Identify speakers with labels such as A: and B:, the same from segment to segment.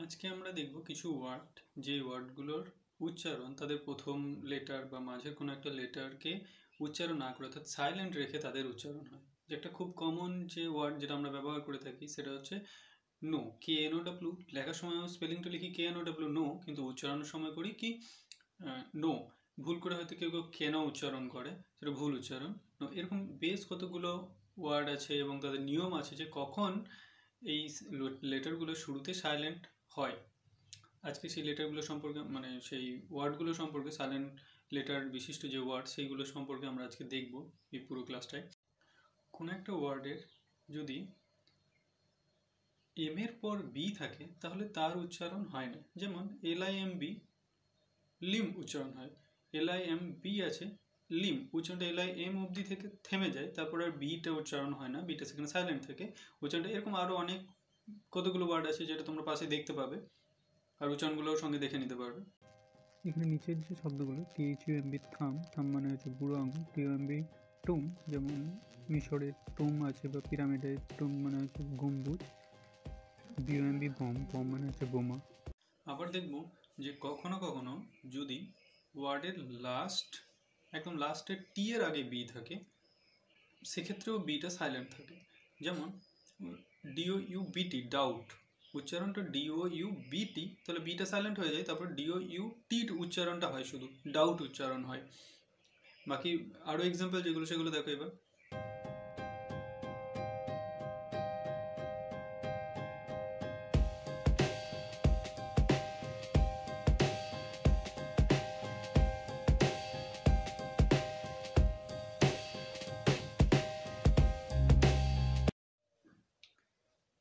A: আজকে আমরা দেখব কিছু ওয়ার্ড, যে ওয়ার্ডগুলোর উচ্চারণ তাদের প্রথম লেটার বা মাঝের কোনো একটা লেটারকে উচ্চারণ না করে অর্থাৎ সাইলেন্ট রেখে তাদের উচ্চারণ হয়। যে একটা খুব কমন যে ওয়ার্ড যেটা আমরা ব্যবহার করে থাকি সেটা হচ্ছে নো, KNOW। লেখার সময় স্পেলিংটা লিখি KNOW নো, কিন্তু উচ্চারণের সময় করি কি নো। ভুল করে হয়তো কেউ কেউ কেন উচ্চারণ করে, সেটা ভুল উচ্চারণ। নো, এরকম বেশ কতগুলো ওয়ার্ড আছে এবং তাদের নিয়ম আছে যে কখন এই লেটারগুলো শুরুতে সাইলেন্ট হয়। আজকে সেই লেটারগুলো সম্পর্কে মানে সেই ওয়ার্ডগুলো সম্পর্কে, সাইলেন্ট লেটার বিশিষ্ট যে ওয়ার্ড সেইগুলো সম্পর্কে আমরা আজকে দেখব এই পুরো ক্লাসটায়। কোনো একটা ওয়ার্ডের যদি এম এর পর বি থাকে তাহলে তার উচ্চারণ হয় না। যেমন LIMB, লিম উচ্চারণ হয়। LIMB আছে, লিম উচ্চারণটা LIM অবধি থেকে থেমে যায়, তারপর আর বিটা উচ্চারণ হয় না, বিটা সেখানে সাইলেন্ট থাকে উচ্চারণটা। এরকম আরও অনেক কতগুলো ওয়ার্ড আছে যেটা তোমরা পাশে দেখতে পাবে আর উচ্চারণগুলোর সঙ্গে দেখে নিতে পারবে।
B: এখানে নিচের যে শব্দগুলো THUMB থাম, থাম মানে হচ্ছে বুড়ো আঙুল, TUMB টুম, যেমন মিশরের টুম আছে বা পিরামিডের টুম মানে হচ্ছে গম্বুজ, BOMB বম, বম মানে হচ্ছে বোমা।
A: আবার দেখব যে কখনো কখনো যদি ওয়ার্ডের একদম লাস্টের টি এর আগে বি থাকে সেক্ষেত্রেও বিটা সাইলেন্ট থাকে। যেমন DOUBT, ডাউট উচ্চারণটা DOUBT, তাহলে বিটা সাইলেন্ট হয়ে যায়, তারপর DOUT উচ্চারণটা হয়, শুধু ডাউট উচ্চারণ হয়। বাকি আরও এক্সাম্পল যেগুলো সেগুলো দেখো এবার।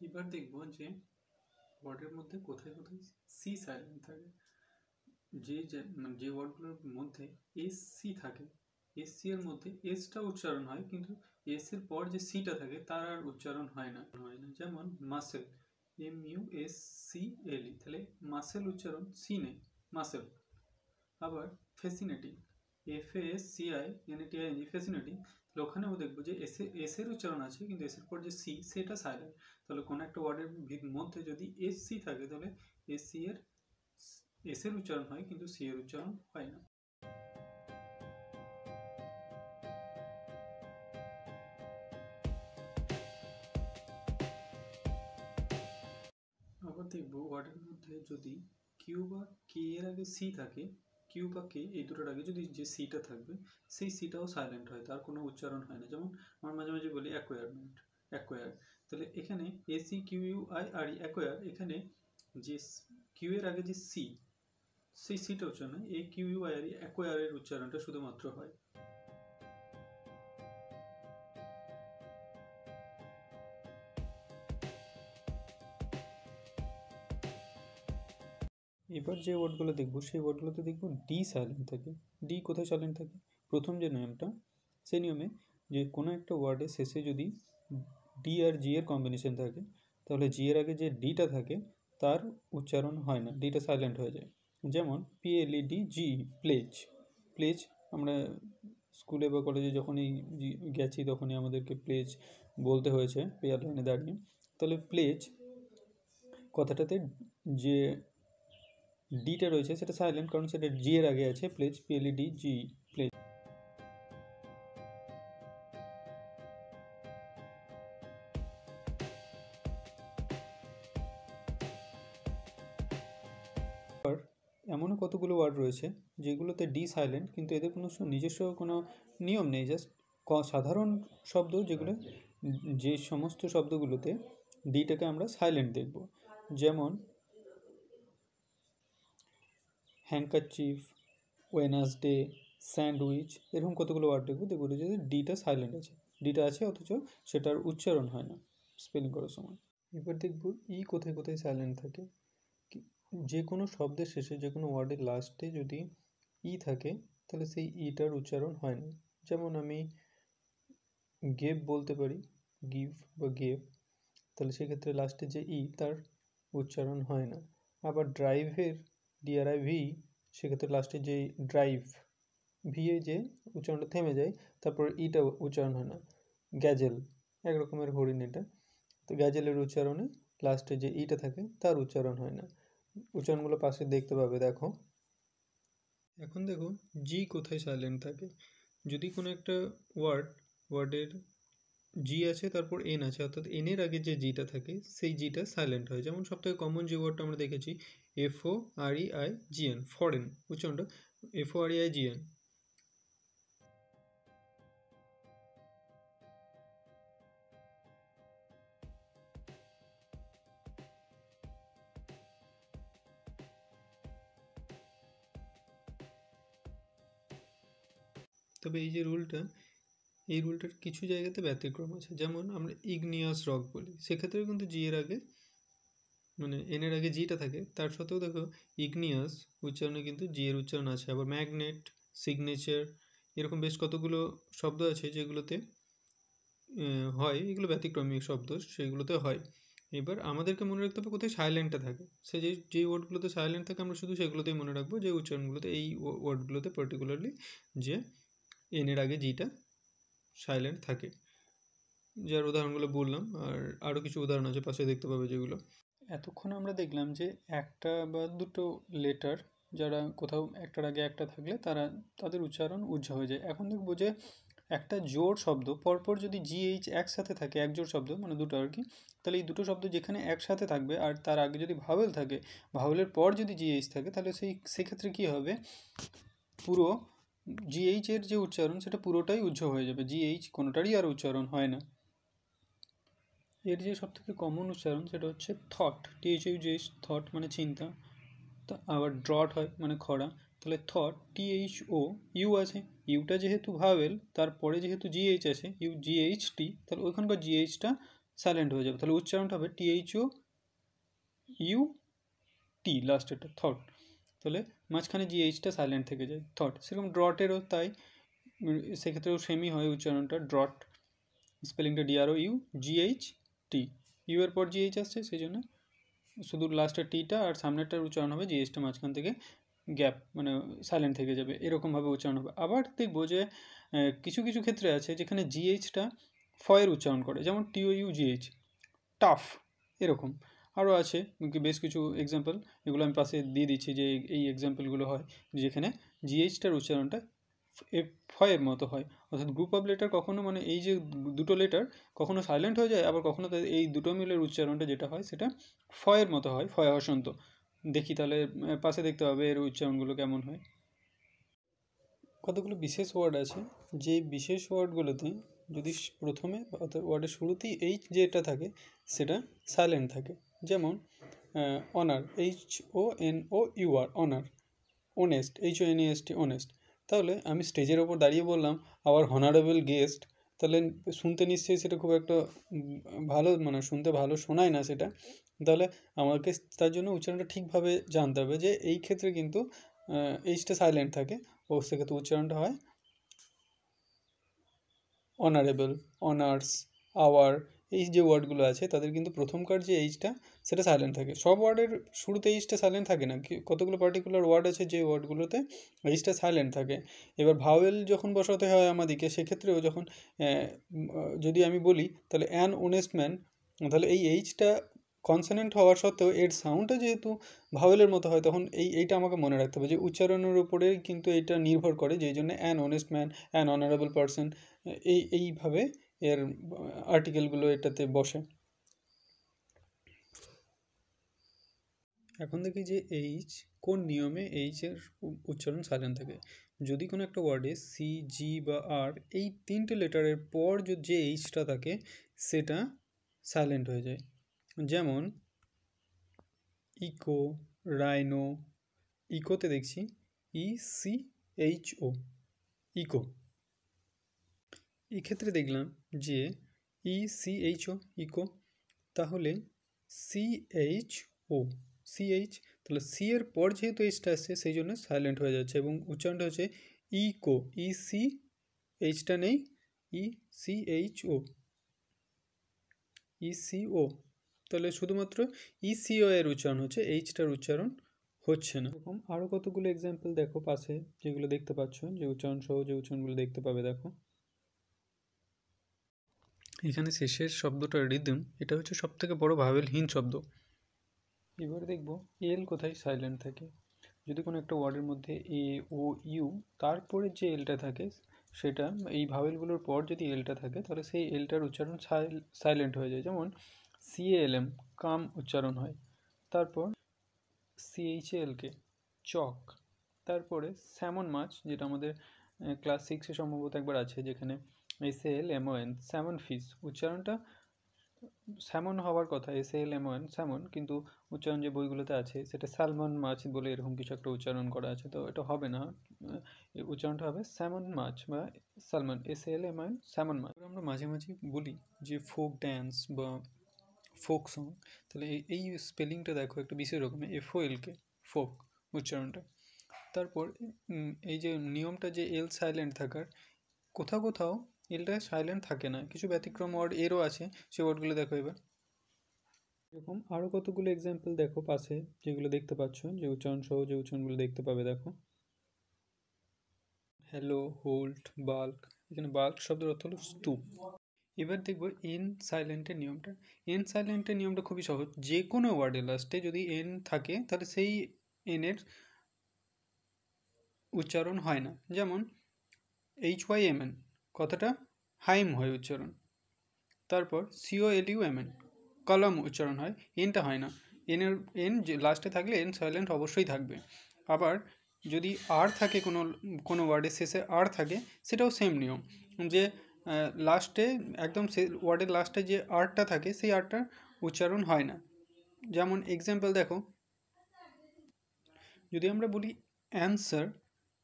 A: এবার দেখবো যে ওয়ার্ডের মধ্যে কোথায় কোথায় সি সাইলেন্ট থাকে। যে ওয়ার্ডগুলোর মধ্যে SC থাকে, SC এর মধ্যে এসটা উচ্চারণ হয়, কিন্তু এস এর পর যে সিটা থাকে তার আর উচ্চারণ হয় না। যেমন মাসেল, MUSCLE, তাহলে মাসেল উচ্চারণ সি নেই, মাসেল। আবার ফ্যাসিনেটিং, FASCINATING, ফ্যাসিনেটিং, তাহলে ওখানেও দেখবো যে এস এর উচ্চারণ আছে কিন্তু এস এর পর যে সি সেটা সাইলেন্ট। তাহলে কোনো একটা ওয়ার্ডের মধ্যে যদি SC থাকে তাহলে এস এর উচ্চারণ হয় কিন্তু সি এর উচ্চারণ হয় না। আবার দেখবো ওয়ার্ডের মধ্যে যদি কিউ বা কে এর আগে সি থাকে, কিউ বা কে এই দুটোর আগে যদি যে সিটা থাকবে সেই সিটাও সাইলেন্ট হয়, তার কোনো উচ্চারণ হয় না। যেমন আমরা মাঝে মাঝে বলি অ্যাকোয়ারমেন্ট, অ্যাকোয়ার, তাহলে এখানে ACQUIRE অ্যাকোয়ার, এখানে যে কিউ এর আগে যে সি সেই সিটা উচ্চারণ হয়, AQUIRE অ্যাকোয়ারের উচ্চারণটা শুধুমাত্র হয়।
B: এবার যে ওয়ার্ডগুলো দেখবো সেই ওয়ার্ডগুলোতে দেখবো ডি সাইলেন্ট থাকে। ডি কোথায় সাইলেন্ট থাকে? প্রথম যে নিয়মটা, সেই নিয়মে যে কোনো একটা ওয়ার্ডের শেষে যদি ডি আর জি এর কম্বিনেশন থাকে তাহলে জি এর আগে যে ডিটা থাকে তার উচ্চারণ হয় না, ডিটা সাইলেন্ট হয়ে যায়। যেমন PLEDG, প্লেজ। প্লেজ আমরা স্কুলে বা কলেজে যখনই গেছি তখনই আমাদেরকে প্লেজ বলতে হয়েছে প্রেয়ার লাইনে দাঁড়িয়ে। তাহলে প্লেজ কথাটাতে যে ডিটা রয়েছে সেটা সাইলেন্ট, কারণ সেটা জি এর আগে আছে, প্লেজ, PLEDG, প্লেজ। আর এমনও কতগুলো ওয়ার্ড রয়েছে যেগুলোতে ডি সাইলেন্ট কিন্তু এদের কোনো নিজস্ব কোনো নিয়ম নেই, জাস্ট সাধারণ শব্দ, যেগুলো যে সমস্ত শব্দগুলোতে ডিটাকে আমরা সাইলেন্ট দেখব। যেমন হ্যান্ডকারচিফ, ওয়েনাসডে, স্যান্ডউইচ, এরকম কতগুলো ওয়ার্ড দেখবো যেগুলো যদি ডিটা সাইলেন্ট আছে, ডিটা আছে অথচ সেটার উচ্চারণ হয় না স্পেলিং করার সময়। এবার দেখব ই কোথায় কোথায় সাইলেন্ট থাকে। যে কোনো শব্দের শেষে, যে কোনো ওয়ার্ডের লাস্টে যদি ই থাকে তাহলে সেই ইটার উচ্চারণ হয় না। যেমন আমি গেভ বলতে পারি, গিভ বা গেভ, তাহলে সেক্ষেত্রে লাস্টে যে ই তার উচ্চারণ হয় না। আবার ড্রাইভের DRIV, সেক্ষেত্রে লাস্টে যে ড্রাইভ ভি এ যে উচ্চারণটা থেমে যায়, তারপর ইটা উচ্চারণ হয় না। গ্যাজেল, একরকমের হরিণ এটা, তো গ্যাজেলের উচ্চারণে লাস্টে যে ইটা থাকে তার উচ্চারণ হয় না। উচ্চারণগুলো পাশে দেখতে পাবে দেখো। এখন দেখো জি কোথায় সাইলেন্ট থাকে। যদি কোনো একটা ওয়ার্ডের জি আছে তারপর এন আছে, অর্থাৎ এন এর আগে যে জিটা থাকে সেই জিটা সাইলেন্ট হয়। যেমন সবথেকে কমন যে ওয়ার্ডটা আমরা দেখেছি FOREIGN, ফরেন, উচ্চারণটা FOREIGN। তবে এই যে এই রুলটার কিছু জায়গাতে ব্যতিক্রম আছে। যেমন আমরা ইগনিয়াস রক বলি, সেক্ষেত্রেও কিন্তু জি এর আগে মানে এন এর আগে জিটা থাকে, তার সত্ত্বেও দেখো ইগনিয়াস উচ্চারণে কিন্তু জি এর উচ্চারণ আছে। আবার ম্যাগনেট, সিগনেচার, এরকম বেশ কতগুলো শব্দ আছে যেগুলোতে হয়, এগুলো ব্যতিক্রমী শব্দ, সেগুলোতে হয়। এবার আমাদেরকে মনে রাখতে হবে কোথায় সাইলেন্টটা থাকে। সে যে ওয়ার্ডগুলোতে সাইলেন্ট থাকে আমরা শুধু সেগুলোতেই মনে রাখবো, যে উচ্চারণগুলোতে এই ওয়ার্ডগুলোতে পার্টিকুলারলি যে এন এর আগে জিটা সাইলেন্ট থাকে। যার উদাহরণগুলো বললাম, আর আরও কিছু উদাহরণ আছে পাশে দেখতে পাবে যেগুলো। এতক্ষণ আমরা দেখলাম যে একটা বা দুটো লেটার যারা কোথাও একটার আগে একটা থাকলে তাদের উচ্চারণ উজ্জ্ব হয়ে যায়। এখন দেখবো যে একটা জোড় শব্দ পরপর যদি GH একসাথে থাকে, এক জোড় শব্দ মানে দুটো আর কি, তাহলে এই দুটো শব্দ যেখানে একসাথে থাকবে আর তার আগে যদি ভাওয়েল থাকে, ভাওয়েলের পর যদি GH থাকে, তাহলে সেক্ষেত্রে কী হবে, পুরো GH এর যে উচ্চারণ সেটা পুরোটাই উজ্জ্ব হয়ে যাবে, GH কোনোটারই আর উচ্চারণ হয় না। এর যে সবথেকে কমন উচ্চারণ সেটা হচ্ছে থট, THOUGH, থট মানে চিন্তা। তা আবার ড্রট হয় মানে খরা, তাহলে থট THO, ইউ আছে, ইউটা যেহেতু ভাওয়েল তারপরে যেহেতু GH আছে GHT, তাহলে ওইখানকার GHটা সাইলেন্ট হয়ে যাবে, তাহলে উচ্চারণটা হবে THOUT, লাস্টেরটা থট, তাহলে মাঝখানে GHটা সাইলেন্ট থেকে যায় থট। সেরকম ড্রটেরও তাই, সেক্ষেত্রেও সেমই হয় উচ্চারণটা, ড্রট স্পেলিংটা DROUGHT, ইউ এর পর GH আসছে সেই জন্য শুধু লাস্টের টিটা আর সামনেরটার উচ্চারণ হবে জিএসটা মাঝখান থেকে গ্যাপ মানে সাইলেন্ট থেকে যাবে, এরকমভাবে উচ্চারণ হবে। আবার দেখবো যে কিছু কিছু ক্ষেত্রে আছে যেখানে জিএইচটা ফয়ের উচ্চারণ করে, যেমন TOUGH, টাফ, এরকম। আরও আছে বেশ কিছু এক্সাম্পল, এগুলো আমি পাশে দিয়ে দিচ্ছি যে এই এক্সাম্পলগুলো হয় যেখানে জিএইচটার উচ্চারণটা ফয়ের মতো হয়। অর্থাৎ গ্রুপ অফ লেটার কখনো মানে এই যে দুটো লেটার কখনো সাইলেন্ট হয়ে যায়, আবার কখনো এই দুটো মিলের উচ্চারণটা যেটা হয় সেটা ফয়ের মতো হয়, ফয় হসন্ত। দেখি তাহলে পাশে দেখতে হবে এর উচ্চারণগুলো কেমন হয়। কতগুলো বিশেষ ওয়ার্ড আছে, যে বিশেষ ওয়ার্ডগুলোতে যদি প্রথমে অর্থাৎ ওয়ার্ডের শুরুতেই এইচ যেটা থাকে সেটা সাইলেন্ট থাকে। যেমন honour, HONOUR, honour. Honest, HONEST, honest. তাহলে আমি স্টেজের ওপর দাঁড়িয়ে বললাম আওয়ার হনারেবল গেস্ট, তাহলে শুনতে নিশ্চয়ই সেটা খুব একটা ভালো মানে শুনতে ভালো শোনায় না সেটা। তাহলে আমাকে তার জন্য উচ্চারণটা ঠিকভাবে জানতে হবে, যে এই ক্ষেত্রে কিন্তু এইচটা সাইলেন্ট থাকে ও সেক্ষেত্রে উচ্চারণটা হয় অনারেবল, অনার্স, আওয়ার। এই যে ওয়ার্ডগুলো আছে তাদের কিন্তু প্রথমকার যে এইচটা সেটা সাইলেন্ট থাকে। সব ওয়ার্ডের শুরুতে এইচটা সাইলেন্ট থাকে না, কতগুলো পার্টিকুলার ওয়ার্ড আছে যে ওয়ার্ডগুলোতে এইচটা সাইলেন্ট থাকে। এবার ভাওয়েল যখন বসাতে হয় আমাদেরকে, সেক্ষেত্রেও যখন যদি আমি বলি তাহলে অ্যান অনেস্ট ম্যান, তাহলে এই এইচটা কনসোনেন্ট হওয়ার সত্ত্বেও এর সাউন্ডটা যেহেতু ভাওয়েলের মতো হয়, তখন এইটা আমাকে মনে রাখতে হবে যে উচ্চারণের উপরেই কিন্তু এটা নির্ভর করে, যেই জন্য an honest man, an honourable person, এইভাবে এর আর্টিকেলগুলো এটাতে বসে। এখন দেখি যে এইচ কোন নিয়মে এইচের উচ্চারণ সাইলেন্ট থাকে। যদি কোনো একটা ওয়ার্ডে সি, জি বা আর এই তিনটে লেটারের পর যে এইচটা থাকে সেটা সাইলেন্ট হয়ে যায়। যেমন ইকো, রাইনো, ইকোতে দেখছি ECHO, ইকো। এক্ষেত্রে দেখলাম যে ECHO, ইকো, তাহলে CHO, তাহলে সি এর পর যেহেতু এইচটা আসছে সেই জন্য সাইলেন্ট হয়ে যাচ্ছে এবং উচ্চারণটা হচ্ছে ইকো, এইচটা নেই, ECHO, ECO। তাহলে শুধুমাত্র ECO এর উচ্চারণ হচ্ছে, এইচটার উচ্চারণ হচ্ছে না। এরকম আরও কতগুলো এক্সাম্পল দেখো পাশে, যেগুলো দেখতে পাচ্ছ, যে উচ্চারণ সহ যে উচ্চারণগুলো দেখতে পাবে দেখো। এখানে শেষের শব্দটা রিদম, এটা হচ্ছে সবথেকে বড় ভাওয়েলহীন শব্দ। এবার দেখব এল কোথায় সাইলেন্ট থাকে। যদি কোনো একটা ওয়ার্ডের মধ্যে এ ও ইউ তারপরে যে এলটা থাকে সেটা এই ভাওয়েলগুলোর পর যদি এলটা থাকে তাহলে সেই এলটার উচ্চারণ সাইলেন্ট হয়ে যায়। যেমন সিএএলএম কাম উচ্চারণ হয়। তারপর সিএইচএলকে চক। তারপরে স্যামন মাছ, যেটা আমাদের ক্লাস 6-এ সম্ভবত একবার আছে, যেখানে SALMON স্যামন ফিশ উচ্চারণটা স্যামন হওয়ার কথা SALMON স্যামন, কিন্তু উচ্চারণ যে বইগুলোতে আছে সেটা স্যালমন মাছ বলে এরকম কিছু একটা উচ্চারণ করা আছে, তো এটা হবে না। উচ্চারণটা হবে স্যামন মাছ বা স্যালমন SALMON স্যামন মাছ। আমরা মাঝে মাঝে বলি যে ফোক ড্যান্স বা ফোক সং, তাহলে এই স্পেলিংটা দেখো একটু বিশেষ রকমের FOLK ফোক উচ্চারণটা। তারপর এই যে নিয়মটা যে এল সাইলেন্ট থাকার, কোথাও কোথাও এলটা সাইলেন্ট থাকে না, কিছু ব্যতিক্রম ওয়ার্ড এরও আছে, সেই ওয়ার্ডগুলো দেখো এবার। এরকম আরও কতগুলো এক্সাম্পল দেখো পাশে, যেগুলো দেখতে পাচ্ছ, যে উচ্চারণ সহ যে উচ্চারণগুলো দেখতে পাবে দেখো। Hello, halt, bulk. এখানে বাল্ক শব্দের অর্থ হলো স্তূপ। এবার দেখবো এন সাইলেন্টের নিয়মটা। এন সাইলেন্টের নিয়মটা খুবই সহজ। যে কোনো ওয়ার্ডের লাস্টে যদি এন থাকে তাহলে সেই এনের উচ্চারণ হয় না। যেমন HYMN কথাটা হাইম হয় উচ্চারণ। তারপর COLUMN কলম উচ্চারণ হয়, এনটা হয় না। এন যে লাস্টে থাকলে এন সাইলেন্ট অবশ্যই থাকবে। আবার যদি আর থাকে কোনো ওয়ার্ডের শেষে আর থাকে, সেটাও সেম নিয়ম, যে লাস্টে একদম ওয়ার্ডের লাস্টে যে আরটা থাকে সেই আরটার উচ্চারণ হয় না। যেমন এক্সাম্পল দেখো, যদি আমরা বলি অ্যান্সার,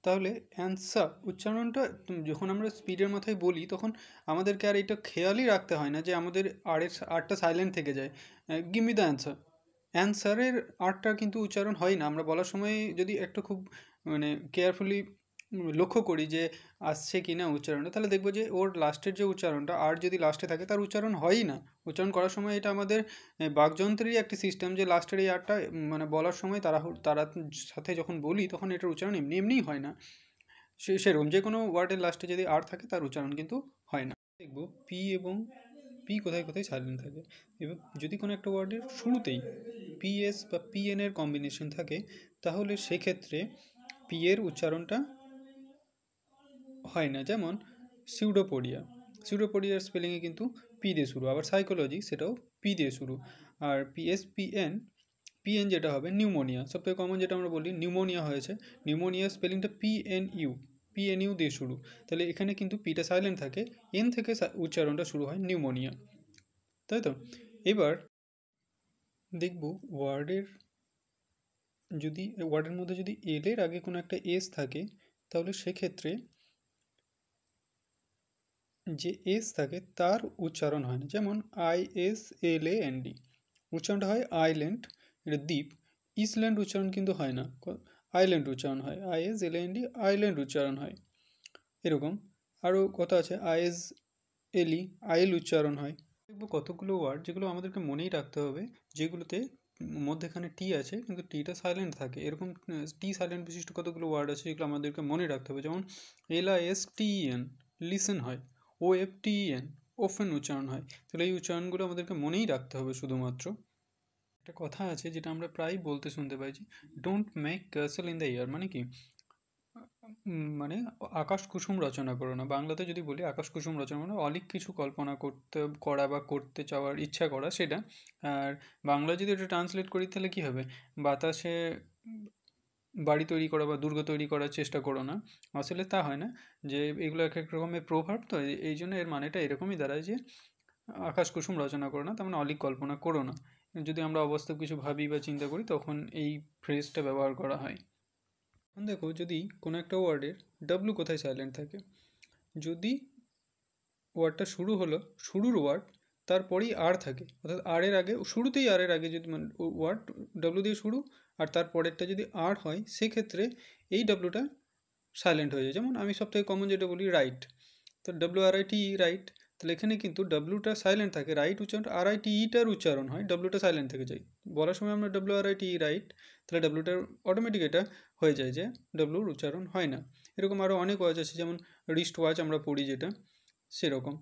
B: তাহলে অ্যান্সার উচ্চারণটা যখন আমরা স্পিডের মাথায় বলি তখন আমাদেরকে আর এটা খেয়ালই রাখতে হয় না যে আমাদের আরটা সাইলেন্ট থেকে যায়। গিভ মি দ্য অ্যান্সার, অ্যান্সারের আরটা কিন্তু উচ্চারণ হয় না। আমরা বলার সময় যদি একটা খুব কেয়ারফুলি লক্ষ্য করি যে আসছে কি না উচ্চারণটা, তাহলে দেখবো যে ওর লাস্টের যে উচ্চারণটা আর যদি লাস্টে থাকে তার উচ্চারণ হয়ই না। উচ্চারণ করার সময় এটা আমাদের বাকযন্ত্রেরই একটি সিস্টেম, যে লাস্টের এই আরটা বলার সময় তারা সাথে যখন বলি তখন এটার উচ্চারণ এমনি এমনিই হয় না। সেরকম যে কোনো ওয়ার্ডের লাস্টে যদি আর থাকে তার উচ্চারণ কিন্তু হয় না। দেখবো পি এবং পি কোথায় কোথায় সাইলেন্ট থাকে। এবং যদি কোনো একটা ওয়ার্ডের শুরুতেই PS বা PN এর কম্বিনেশন থাকে, তাহলে সেক্ষেত্রে পি এর উচ্চারণটা হয় না। যেমন সিউডোপোডিয়ার স্পেলিংয়ে কিন্তু পি দিয়ে শুরু, আবার সাইকোলজি সেটাও পি দিয়ে শুরু। আর পিএন যেটা হবে নিউমোনিয়া, সবথেকে কমন যেটা আমরা বলি নিউমোনিয়া হয়েছে, নিউমোনিয়ার স্পেলিংটা পিএনইউ দিয়ে শুরু, তাহলে এখানে কিন্তু পিটা সাইলেন্ট থাকে, এন থেকে উচ্চারণটা শুরু হয় নিউমোনিয়া, তাই তো। এবার দেখব ওয়ার্ডের মধ্যে যদি এল এর আগে কোনো একটা এস থাকে, তাহলে সেক্ষেত্রে যে এস থাকে তার উচ্চারণ হয় না। যেমন ISLAND উচ্চারণটা হয় আইল্যান্ড, এটা দ্বীপ। ইসল্যান্ড উচ্চারণ কিন্তু হয় না, আইল্যান্ড উচ্চারণ হয়। ISLAND আইল্যান্ড উচ্চারণ হয়। এরকম আরও কথা আছে, আইল উচ্চারণ হয়। দেখবো কতগুলো ওয়ার্ড যেগুলো আমাদেরকে মনেই রাখতে হবে, যেগুলোতে মধ্যেখানে টি আছে কিন্তু টিটা সাইলেন্ট থাকে। এরকম টি সাইলেন্ট বিশিষ্ট কতগুলো ওয়ার্ড আছে যেগুলো আমাদেরকে মনে রাখতে হবে। যেমন LISTEN লিসেন হয়, OFTEN ওফেন উচ্চারণ হয়। তাহলে এই উচ্চারণগুলো আমাদেরকে মনেই রাখতে হবে শুধুমাত্র। একটা কথা আছে যেটা আমরা প্রায় বলতে শুনতে পাইছি, don't make castle in the air, মানে কি, মানে আকাশ কুসুম রচনা করো না। বাংলাতে যদি বলি আকাশ কুসুম রচনা মানে অলিক কিছু কল্পনা করা বা করতে চাওয়ার ইচ্ছা করা সেটা। আর বাংলা যদি এটা ট্রান্সলেট করি তাহলে কি হবে, বাতাসে বাড়ি তৈরি করা বা দুর্গ তৈরি করার চেষ্টা করো না। আসলে তা হয় না, যে এগুলো এক এক রকমের প্রভাব, তো এই জন্য এর মানেটা এরকমই দাঁড়ায় যে আকাশ কুসুম রচনা করো না, তার মানে অলিক কল্পনা করো না। যদি আমরা অবাস্তব কিছু ভাবি বা চিন্তা করি তখন এই ফ্রেজটা ব্যবহার করা হয়। এখন দেখো, যদি কোনো একটা ওয়ার্ডের ডাব্লু কোথায় সাইলেন্ট থাকে, যদি ওয়ার্ডটা শুরুর ওয়ার্ড, তারপরেই আর থাকে, অর্থাৎ আর এর আগে শুরুতেই আর এর আগে যদি ওয়ার্ড ডাব্লু দিয়ে শুরু আর তার পরেরটা যদি আর হয়, সেক্ষেত্রে এই ডাব্লুটা সাইলেন্ট হয়ে যায়। যেমন আমি সবথেকে কমন যেটা বলি রাইট, তো WRIT রাইট, তাহলে এখানে কিন্তু ডাব্লুটা সাইলেন্ট থাকে, রাইট উচ্চারণ RITEটার উচ্চারণ হয়, ডাব্লুটা সাইলেন্ট থেকে যায়। বলার সময় আমরা WRIT রাইট, তাহলে ডাব্লুটার অটোমেটিক এটা হয়ে যায় যে ডাব্লুর উচ্চারণ হয় না। এরকম আরও অনেক ওয়াচ আছে, যেমন রিস্ট ওয়াচ আমরা পড়ি যেটা, সেরকম।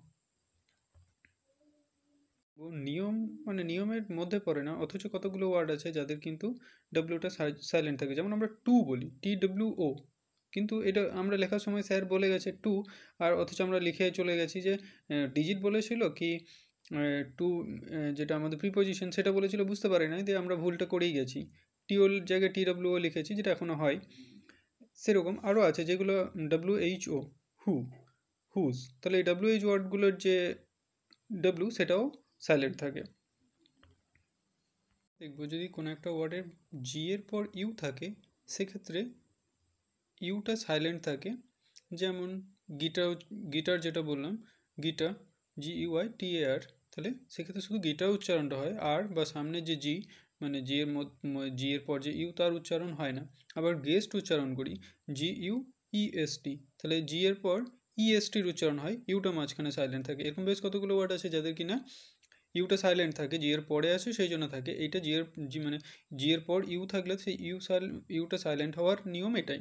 B: ও নিয়ম মানে নিয়মের মধ্যে পড়ে না, অথচ কতগুলো ওয়ার্ড আছে যাদের কিন্তু ডাব্লিউটা সাইলেন্ট থাকে। যেমন আমরা টু বলি, TWO, কিন্তু এটা আমরা লেখার সময় স্যার বলে গেছে টু, আর অথচ আমরা লিখে চলে গেছি যে ডিজিট বলেছিল কি টু, যেটা আমাদের প্রিপোজিশন সেটা বলেছিল, বুঝতে পারি না, দিয়ে আমরা ভুলটা করেই গেছি, টিওর জায়গায় TWO লিখেছি, যেটা এখনও হয়। সেরকম আরও আছে যেগুলো WHO, হুজ, তাহলে এই WH ওয়ার্ডগুলোর যে ডাব্লিউ সেটাও সাইলেন্ট থাকে। দেখবো যদি কোনো একটা ওয়ার্ডের জি এর পর ইউ থাকে, সেক্ষেত্রে ইউটা সাইলেন্ট থাকে। যেমন গিটার যেটা বললাম, গিটার, GEYTAR, তাহলে সেক্ষেত্রে শুধু গিটার উচ্চারণটা হয়, আর বা সামনে যে জি মানে জি এর পর যে ইউ তার উচ্চারণ হয় না। আবার গেস্ট উচ্চারণ করি, GUEST, তাহলে জি এর পর ESTর উচ্চারণ হয়, ইউটা মাঝখানে সাইলেন্ট থাকে। এরকম বেশ কতগুলো ওয়ার্ড আছে যাদের কিনা ইউটা সাইলেন্ট থাকে, জি এর পরে আসে সেই জন্য থাকে। এইটা জি এর পর ইউ থাকলে সেই ইউটা সাইলেন্ট হওয়ার নিয়ম এটাই।